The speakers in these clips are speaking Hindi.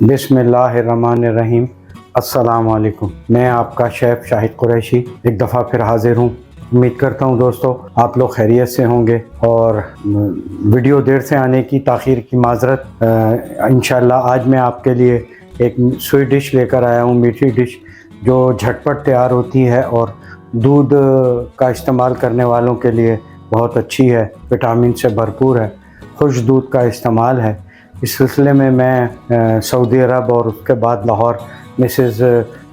बिस्मिल्लाहिर्रहमानिर्रहीम। अस्सलाम वालेकुम। मैं आपका शेफ़ शाहिद कुरैशी एक दफ़ा फिर हाज़िर हूँ। उम्मीद करता हूँ दोस्तों आप लोग खैरियत से होंगे और वीडियो देर से आने की ताख़ीर की माज़रत। इंशाअल्लाह आज मैं आपके लिए एक स्वीट डिश लेकर आया हूँ, मीठी डिश जो झटपट तैयार होती है और दूध का इस्तेमाल करने वालों के लिए बहुत अच्छी है, विटामिन से भरपूर है, खुश दूध का इस्तेमाल है। इस सिलसिले में मैं सऊदी अरब और उसके बाद लाहौर मिसेस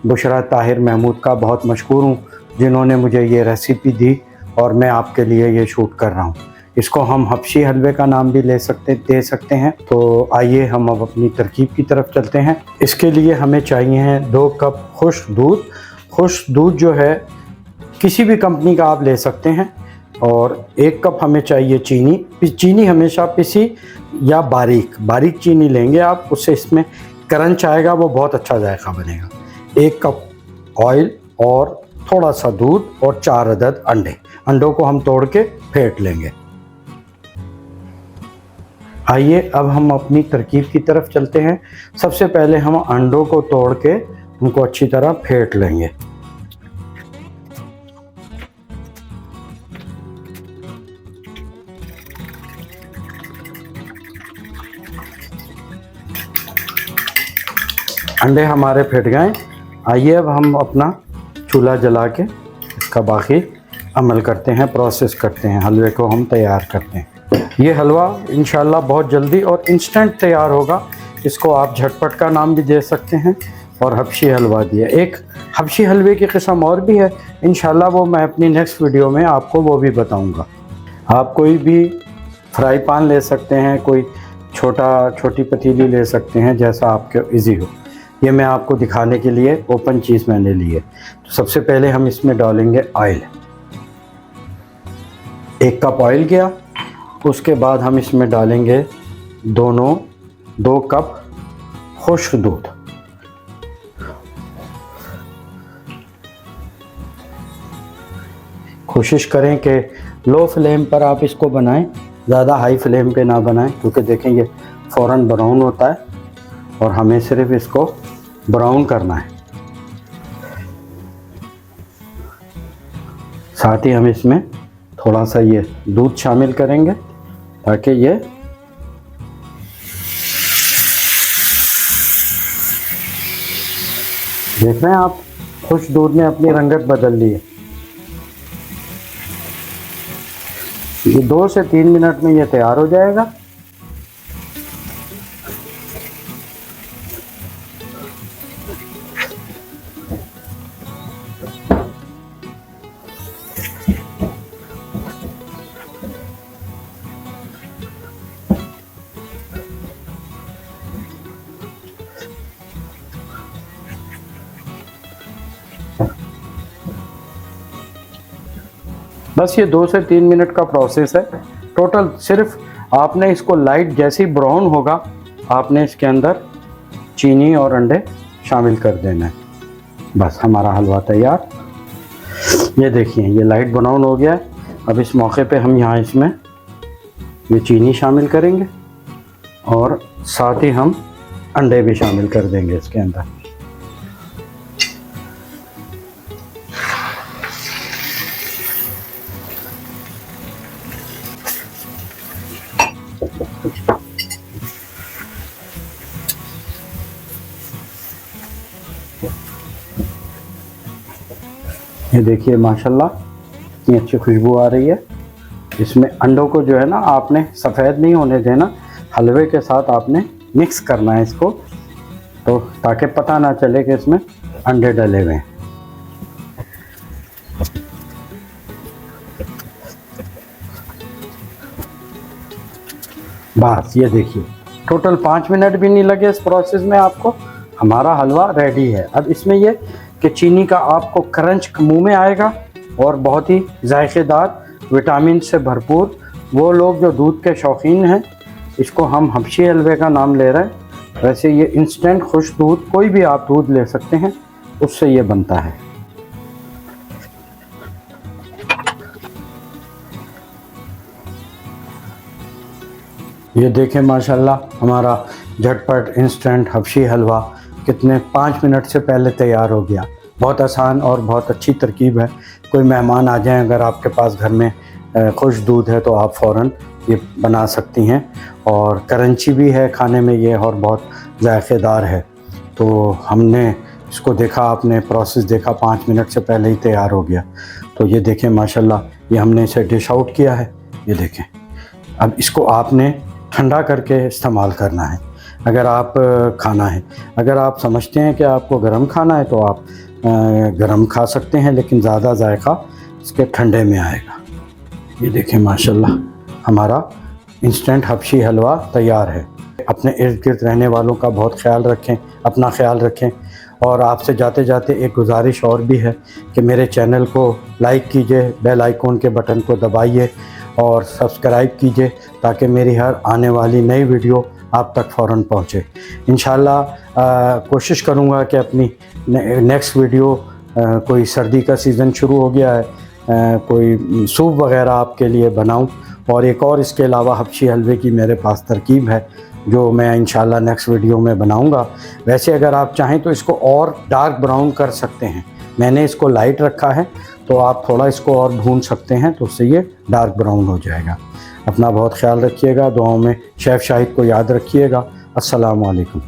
बुशरा ताहिर महमूद का बहुत मशकूर हूँ जिन्होंने मुझे ये रेसिपी दी और मैं आपके लिए ये शूट कर रहा हूँ। इसको हम हबशी हलवे का नाम भी दे सकते हैं। तो आइए हम अब अपनी तरकीब की तरफ चलते हैं। इसके लिए हमें चाहिए हैं 2 कप खुश्क दूध। खुश्क दूध जो है किसी भी कंपनी का आप ले सकते हैं। और 1 कप हमें चाहिए चीनी। चीनी हमेशा पिसी या बारीक चीनी लेंगे आप, उससे इसमें क्रंच आएगा, वो बहुत अच्छा जायका बनेगा। 1 कप ऑयल और थोड़ा सा दूध और 4 अदद अंडों को हम तोड़ के फेंट लेंगे। आइए अब हम अपनी तरकीब की तरफ चलते हैं। सबसे पहले हम अंडों को तोड़ के उनको अच्छी तरह फेंट लेंगे। अंडे हमारे फट गए। आइए अब हम अपना चूल्हा जला के इसका बाकी अमल करते हैं, प्रोसेस करते हैं, हलवे को हम तैयार करते हैं। ये हलवा इंशाल्लाह बहुत जल्दी और इंस्टेंट तैयार होगा। इसको आप झटपट का नाम भी दे सकते हैं और हबशी हलवा दिया। एक हबशी हलवे की किस्म और भी है, इंशाल्लाह वो मैं अपनी नेक्स्ट वीडियो में आपको वो भी बताऊँगा। आप कोई भी फ्राई पैन ले सकते हैं, कोई छोटी पतीली ले सकते हैं, जैसा आपके इजी हो। ये मैं आपको दिखाने के लिए ओपन चीज़ मैंने ली है। तो सबसे पहले हम इसमें डालेंगे ऑयल। 1 कप ऑयल गया। उसके बाद हम इसमें डालेंगे 2 कप खुश्क दूध। कोशिश करें कि लो फ्लेम पर आप इसको बनाएं, ज़्यादा हाई फ्लेम पे ना बनाएं, क्योंकि देखें ये फ़ौरन ब्राउन होता है और हमें सिर्फ इसको ब्राउन करना है। साथ ही हम इसमें थोड़ा सा ये दूध शामिल करेंगे ताकि ये देख रहे हैं आप, खुश्क दूध ने अपनी रंगत बदल ली है। ये 2 से 3 मिनट में ये तैयार हो जाएगा। बस ये 2 से 3 मिनट का प्रोसेस है टोटल। सिर्फ आपने इसको लाइट जैसे ही ब्राउन होगा, आपने इसके अंदर चीनी और अंडे शामिल कर देना है। बस हमारा हलवा तैयार। ये देखिए ये लाइट ब्राउन हो गया है। अब इस मौके पे हम यहाँ इसमें ये चीनी शामिल करेंगे और साथ ही हम अंडे भी शामिल कर देंगे इसके अंदर। ये देखिए माशाल्लाह कितनी अच्छी खुशबू आ रही है। इसमें अंडों को जो है ना, आपने सफ़ेद नहीं होने देना, हलवे के साथ आपने मिक्स करना है इसको, तो ताकि पता ना चले कि इसमें अंडे डले हुए हैं। बस ये देखिए टोटल 5 मिनट भी नहीं लगे इस प्रोसेस में आपको, हमारा हलवा रेडी है। अब इसमें ये कि चीनी का आपको क्रंच मुंह में आएगा और बहुत ही जायकेदार, विटामिन से भरपूर। वो लोग जो दूध के शौकीन हैं, इसको हम हबशी हलवे का नाम ले रहे हैं। वैसे ये इंस्टेंट खुश्क दूध, कोई भी आप दूध ले सकते हैं, उससे ये बनता है। ये देखें माशाल्लाह हमारा झटपट इंस्टेंट हबशी हलवा कितने 5 मिनट से पहले तैयार हो गया। बहुत आसान और बहुत अच्छी तरकीब है। कोई मेहमान आ जाएं, अगर आपके पास घर में खुश दूध है तो आप फ़ौरन ये बना सकती हैं। और करंची भी है खाने में ये, और बहुत जायकेदार है। तो हमने इसको देखा, आपने प्रोसेस देखा, 5 मिनट से पहले ही तैयार हो गया। तो ये देखें माशाल्लाह, ये हमने इसे डिश आउट किया है। ये देखें, अब इसको आपने ठंडा करके इस्तेमाल करना है अगर आप खाना है। अगर आप समझते हैं कि आपको गरम खाना है तो आप गरम खा सकते हैं, लेकिन ज़्यादा जायका इसके ठंडे में आएगा। ये देखें माशाल्लाह, हमारा इंस्टेंट हबशी हलवा तैयार है। अपने इर्द गिर्द रहने वालों का बहुत ख्याल रखें, अपना ख्याल रखें। और आपसे जाते जाते एक गुजारिश और भी है कि मेरे चैनल को लाइक कीजिए, बेल आइकॉन के बटन को दबाइए और सब्सक्राइब कीजिए, ताकि मेरी हर आने वाली नई वीडियो आप तक फ़ौरन पहुँचे। इंशाल्लाह कोशिश करूँगा कि अपनी नेक्स्ट वीडियो, कोई सर्दी का सीज़न शुरू हो गया है, कोई सूप वग़ैरह आपके लिए बनाऊं। और एक और इसके अलावा हबशी हलवे की मेरे पास तरकीब है जो मैं इंशाल्लाह नेक्स्ट वीडियो में बनाऊंगा। वैसे अगर आप चाहें तो इसको और डार्क ब्राउन कर सकते हैं। मैंने इसको लाइट रखा है, तो आप थोड़ा इसको और भून सकते हैं, तो उससे ये डार्क ब्राउन हो जाएगा। अपना बहुत ख्याल रखिएगा, दुआओं में शेफ़ शाहिद को याद रखिएगा। अस्सलामु अलैकुम।